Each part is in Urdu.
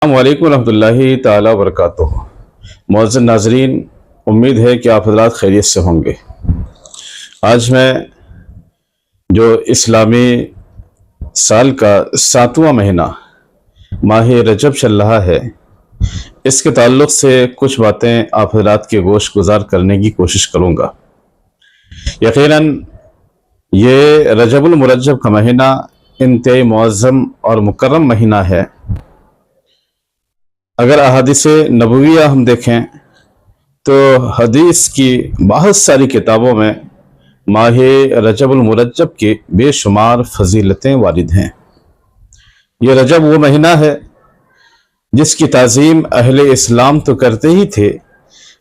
السلام علیکم ورحمۃ اللہ تعالیٰ وبرکاتہ۔ معزز ناظرین، امید ہے کہ آپ حضرات خیریت سے ہوں گے۔ آج میں جو اسلامی سال کا 7واں مہینہ ماہ رجب چل رہا ہے، اس کے تعلق سے کچھ باتیں آپ حضرات کے گوش گزار کرنے کی کوشش کروں گا۔ یقیناً یہ رجب المرجب کا مہینہ انتہائی معظم اور مکرم مہینہ ہے۔ اگر احادیث نبویہ ہم دیکھیں تو حدیث کی بہت ساری کتابوں میں ماہ رجب المرجب کی بے شمار فضیلتیں وارد ہیں۔ یہ رجب وہ مہینہ ہے جس کی تعظیم اہل اسلام تو کرتے ہی تھے،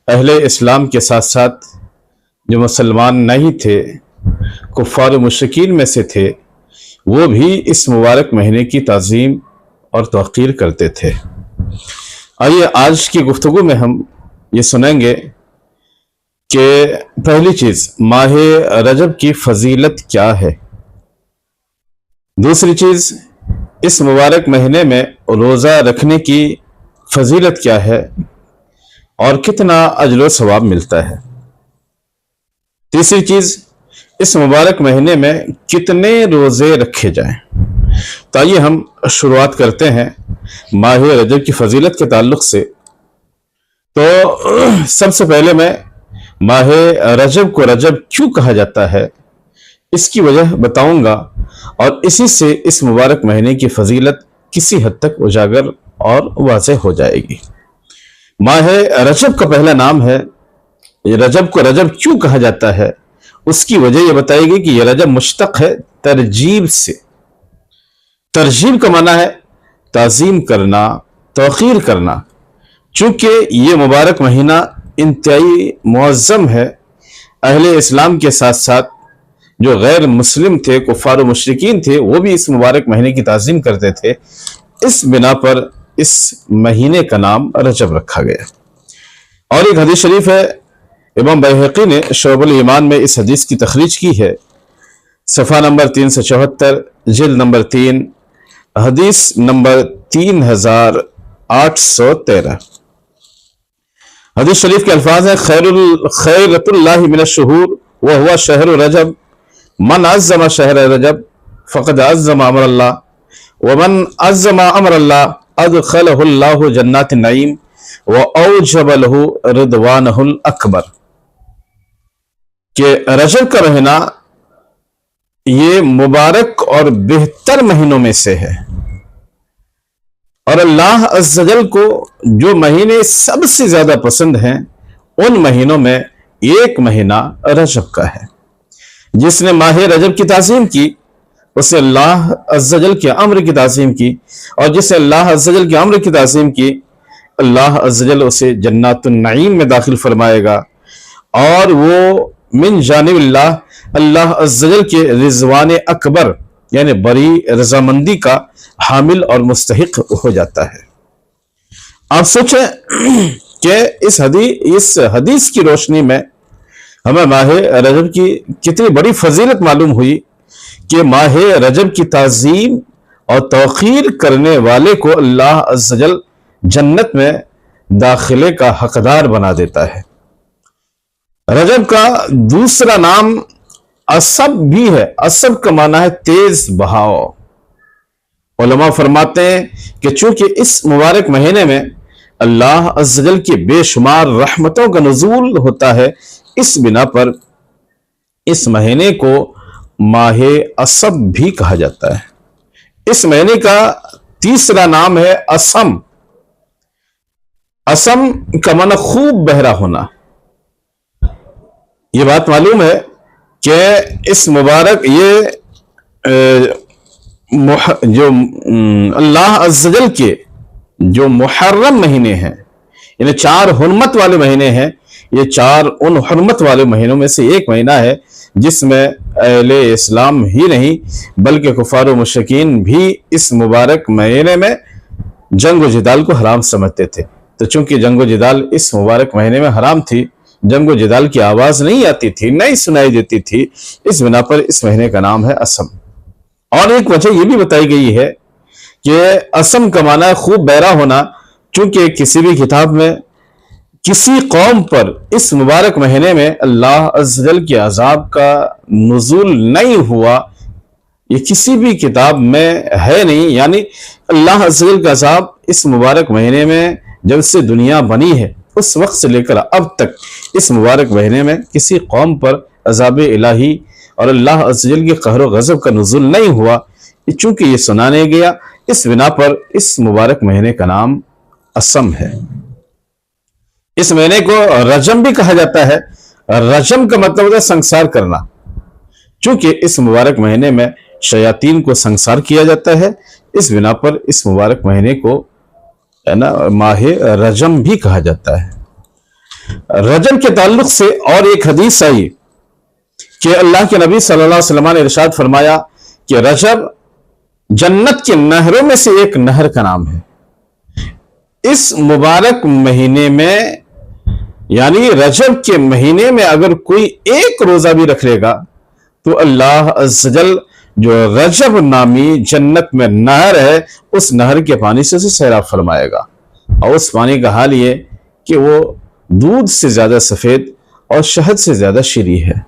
اہل اسلام کے ساتھ ساتھ جو مسلمان نہیں تھے، کفار و مشرکین میں سے تھے، وہ بھی اس مبارک مہینے کی تعظیم اور توقیر کرتے تھے۔ آئیے آج کی گفتگو میں ہم یہ سنیں گے کہ پہلی چیز ماہ رجب کی فضیلت کیا ہے، دوسری چیز اس مبارک مہینے میں روزہ رکھنے کی فضیلت کیا ہے اور کتنا اجر و ثواب ملتا ہے، تیسری چیز اس مبارک مہینے میں کتنے روزے رکھے جائیں۔ تو آئیے ہم شروعات کرتے ہیں ماہ رجب کی فضیلت کے تعلق سے۔ تو سب سے پہلے میں ماہ رجب کو رجب کیوں کہا جاتا ہے اس کی وجہ بتاؤں گا، اور اسی سے اس مبارک مہینے کی فضیلت کسی حد تک اجاگر اور واضح ہو جائے گی۔ ماہ رجب کا پہلا نام ہے، رجب کو رجب کیوں کہا جاتا ہے اس کی وجہ یہ بتائے گی کہ یہ رجب مشتق ہے ترجیب سے۔ ترجیب کا معنی ہے تعظیم کرنا، توقیر کرنا۔ چونکہ یہ مبارک مہینہ انتہائی معظم ہے، اہل اسلام کے ساتھ ساتھ جو غیر مسلم تھے، کفار و مشرکین تھے، وہ بھی اس مبارک مہینے کی تعظیم کرتے تھے، اس بنا پر اس مہینے کا نام رجب رکھا گیا۔ اور ایک حدیث شریف ہے، امام بیہقی نے شعب الایمان میں اس حدیث کی تخریج کی ہے، صفحہ نمبر 374، جلد نمبر 3، حدیث نمبر 3813۔ حدیث شریف کے الفاظ ہیں، خیرۃ اللہ من الشہور وہو شہر رجب، من عظم شہر رجب فقد عظم امر اللہ، ومن عظم امر اللہ ادخلہ اللہ جنات النعیم واوجب لہ رضوانہ الاکبر۔ کہ رجب کا مہینہ یہ مبارک اور بہتر مہینوں میں سے ہے، اور اللہ عز و جل کو جو مہینے سب سے زیادہ پسند ہیں ان مہینوں میں ایک مہینہ رجب کا ہے۔ جس نے ماہ رجب کی تعظیم کی اسے اللہ عز و جل کے امر کی تعظیم کی، اور جس نے اللہ عز و جل کے امر کی تعظیم کی اللہ عز و جل اسے جنات النعیم میں داخل فرمائے گا، اور وہ من جانب اللہ عز و جل کے رضوان اکبر یعنی بڑی رضامندی کا حامل اور مستحق ہو جاتا ہے۔ آپ سوچیں کہ اس حدیث کی روشنی میں ہمیں ماہ رجب کی کتنی بڑی فضیلت معلوم ہوئی کہ ماہ رجب کی تعظیم اور توقیر کرنے والے کو اللہ عز و جل جنت میں داخلے کا حقدار بنا دیتا ہے۔ رجب کا دوسرا نام اسب بھی ہے، اسب کا معنی ہے تیز بہاؤ۔ علماء فرماتے ہیں کہ چونکہ اس مبارک مہینے میں اللہ عز و جل کی بے شمار رحمتوں کا نزول ہوتا ہے، اس بنا پر اس مہینے کو ماہ اسب بھی کہا جاتا ہے۔ اس مہینے کا تیسرا نام ہے اسم۔ اسم کا معنی خوب بہرا ہونا۔ یہ بات معلوم ہے کہ اس مبارک جو اللہ عز و جل کے جو محرم مہینے ہیں، یعنی 4 حرمت والے مہینے ہیں، یہ 4 ان حرمت والے مہینوں میں سے ایک مہینہ ہے جس میں اہل اسلام ہی نہیں بلکہ کفار و مشرکین بھی اس مبارک مہینے میں جنگ و جدال کو حرام سمجھتے تھے۔ تو چونکہ جنگ و جدال اس مبارک مہینے میں حرام تھی، جنگ و جدال کی آواز نہیں آتی تھی، نہیں سنائی دیتی تھی، اس بنا پر اس مہینے کا نام ہے اسم۔ اور ایک وجہ یہ بھی بتائی گئی ہے کہ اسم کا معنی خوب بہرا ہونا، چونکہ کسی بھی کتاب میں کسی قوم پر اس مبارک مہینے میں اللہ عز و جل کے عذاب کا نزول نہیں ہوا، یہ کسی بھی کتاب میں ہے نہیں. یعنی اللہ عز و جل کا عذاب اس مبارک مہینے میں جب سے دنیا بنی ہے اس وقت سے لے کر اب تک اس مبارک مہینے میں کسی قوم پر عذاب الہی اور اللہ عز و جل کے قہر و غضب کا نزول نہیں ہوا. چونکہ یہ سنا نہیں گیا، اس بنا پر اس مبارک مہینے کا نام اسم ہے. اس مہینے کو رجم بھی کہا جاتا ہے. رجم کا مطلب ہوتا ہے سنسار کرنا، چونکہ اس مبارک مہینے میں شیاطین کو سنسار کیا جاتا ہے، اس بنا پر اس مبارک مہینے کو ماہ رجم بھی کہا جاتا ہے. رجم کے تعلق سے اور ایک حدیث آئی کہ اللہ کے نبی صلی اللہ علیہ وسلم نے ارشاد فرمایا کہ رجب جنت کے نہروں میں سے ایک نہر کا نام ہے. اس مبارک مہینے میں یعنی رجب کے مہینے میں اگر کوئی ایک روزہ بھی رکھ لے گا تو اللہ عز و جل جو رجب نامی جنت میں نہر ہے اس نہر کے پانی سے اسے سیراب فرمائے گا، اور اس پانی کا حال یہ کہ وہ دودھ سے زیادہ سفید اور شہد سے زیادہ شیریں ہے.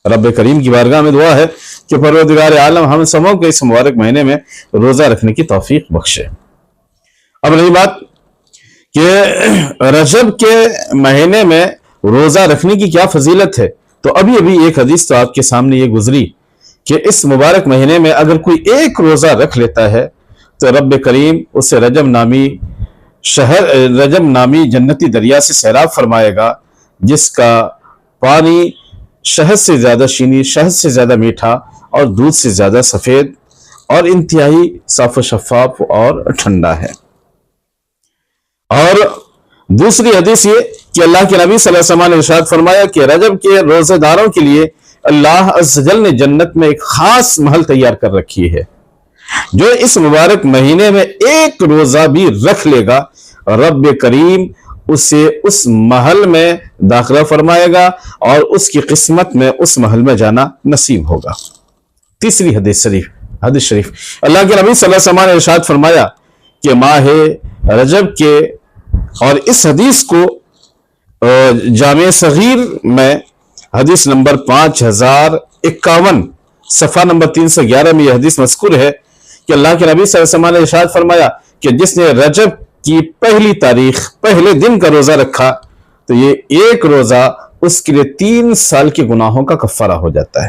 رب کریم کی بارگاہ میں دعا ہے کہ پروردگار عالم ہم سبوں کو اس مبارک مہینے میں روزہ رکھنے کی توفیق بخشے. اب رہی بات کہ رجب کے مہینے میں روزہ رکھنے کی کیا فضیلت ہے، تو ابھی ایک حدیث تو آپ کے سامنے یہ گزری کہ اس مبارک مہینے میں اگر کوئی ایک روزہ رکھ لیتا ہے تو رب کریم اسے رجب نامی جنتی دریا سے سیراب فرمائے گا، جس کا پانی شہد سے زیادہ شیریں، شہد سے زیادہ میٹھا اور دودھ سے زیادہ سفید اور انتہائی صاف و شفاف اور ٹھنڈا ہے. اور دوسری حدیث یہ کہ اللہ کے نبی صلی اللہ علیہ وسلم نے ارشاد فرمایا کہ رجب کے روزے داروں کے لیے اللہ عز و جل نے جنت میں ایک خاص محل تیار کر رکھی ہے. جو اس مبارک مہینے میں ایک روزہ بھی رکھ لے گا رب کریم اسے اس محل میں داخلہ فرمائے گا اور اس کی قسمت میں اس محل میں جانا نصیب ہوگا. تیسری حدیث شریف اللہ کے نبی صلی اللہ علیہ وسلم نے ارشاد فرمایا کہ ماہ رجب کے، اور اس حدیث کو جامع صغیر میں حدیث نمبر 5051 صفحہ نمبر 311 میں یہ حدیث مذکور ہے کہ اللہ کے نبی صلی اللہ علیہ وسلم نے ارشاد فرمایا کہ جس نے رجب کی پہلی تاریخ پہلے دن کا روزہ رکھا تو یہ ایک روزہ اس کے لیے 3 سال کے گناہوں کا کفارہ ہو جاتا ہے.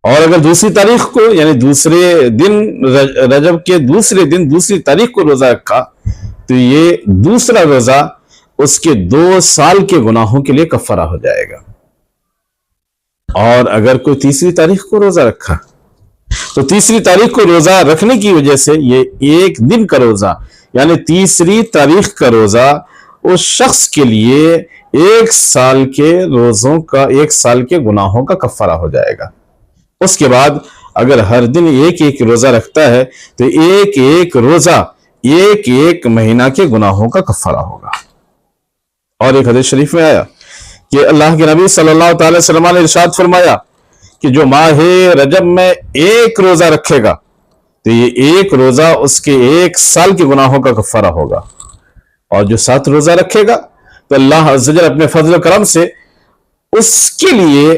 اور اگر دوسری تاریخ کو یعنی دوسرے دن رجب کے دوسرے دن دوسری تاریخ کو روزہ رکھا تو یہ دوسرا روزہ اس کے 2 سال کے گناہوں کے لیے کفارہ ہو جائے گا. اور اگر کوئی تیسری تاریخ کو روزہ رکھا تو تیسری تاریخ کو روزہ رکھنے کی وجہ سے یہ ایک دن کا روزہ یعنی تیسری تاریخ کا روزہ اس شخص کے لیے 1 سال کے روزوں کا 1 سال کے گناہوں کا کفارہ ہو جائے گا. اس کے بعد اگر ہر دن ایک روزہ رکھتا ہے تو ایک روزہ ایک مہینہ کے گناہوں کا کفارہ ہوگا. اور ایک حدیث شریف میں آیا کہ اللہ کے نبی صلی اللہ تعالی وسلم نے ارشاد فرمایا کہ جو ماہ رجب میں ایک روزہ رکھے گا تو یہ ایک روزہ اس کے 1 سال کے گناہوں کا کفارہ ہوگا. اور جو 7 روزہ رکھے گا تو اللہ عز و جل اپنے فضل و کرم سے اس کے لیے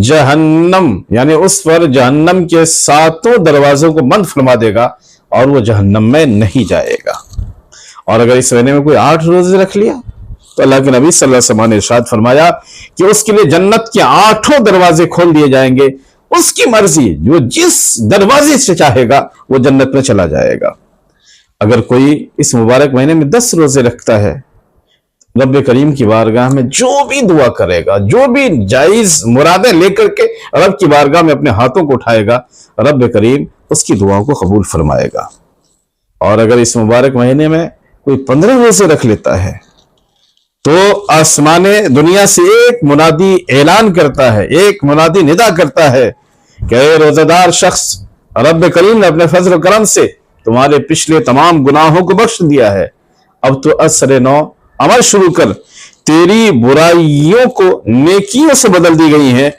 جہنم یعنی اس پر جہنم کے 7 دروازوں کو بند فرما دے گا اور وہ جہنم میں نہیں جائے گا. اور اگر اس مہینے میں کوئی 8 روزے رکھ لیا تو اللہ کے نبی صلی اللہ علیہ وسلم نے ارشاد فرمایا کہ اس کے لیے جنت کے 8 دروازے کھول دیے جائیں گے. اس کی مرضی، جو جس دروازے سے چاہے گا وہ جنت میں چلا جائے گا. اگر کوئی اس مبارک مہینے میں 10 روزے رکھتا ہے رب کریم کی بارگاہ میں جو بھی دعا کرے گا، جو بھی جائز مرادیں لے کر کے رب کی بارگاہ میں اپنے ہاتھوں کو اٹھائے گا، رب کریم اس کی دعاؤں کو قبول فرمائے گا. اور اگر اس مبارک مہینے میں کوئی 15 روزے رکھ لیتا ہے تو آسمان دنیا سے ایک منادی اعلان کرتا ہے، ایک منادی ندا کرتا ہے کہ اے روزہ دار شخص، رب کریم نے اپنے فضل و کرم سے تمہارے پچھلے تمام گناہوں کو بخش دیا ہے. اب تو اثر نو عمل شروع کر، تیری برائیوں کو نیکیوں سے بدل دی گئی ہیں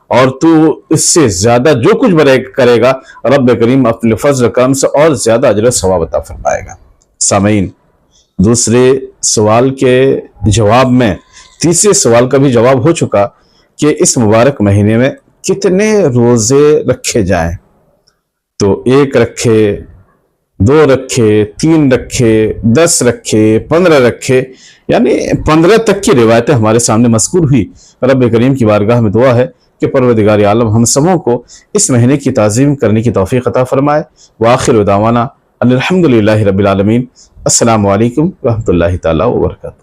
اور تو اس سے زیادہ جو کچھ کرے گا رب کریم اپنے فضل و کرم سے اور زیادہ اجر و ثواب عطا فرمائے گا. سامعین، دوسرے سوال کے جواب میں تیسرے سوال کا بھی جواب ہو چکا کہ اس مبارک مہینے میں کتنے روزے رکھے جائیں. تو 1 رکھے، 2 رکھے، 3 رکھے، 10 رکھے، 15 رکھے، یعنی 15 تک کی روایتیں ہمارے سامنے مذکور ہوئی. رب کریم کی بارگاہ میں دعا ہے کہ پروردگار عالم ہم سبوں کو اس مہینے کی تعظیم کرنے کی توفیق عطا فرمائے. وآخر دعوانا الحمدللہ رب العالمین. السلام علیکم ورحمۃ اللہ تعالی وبرکاتہ.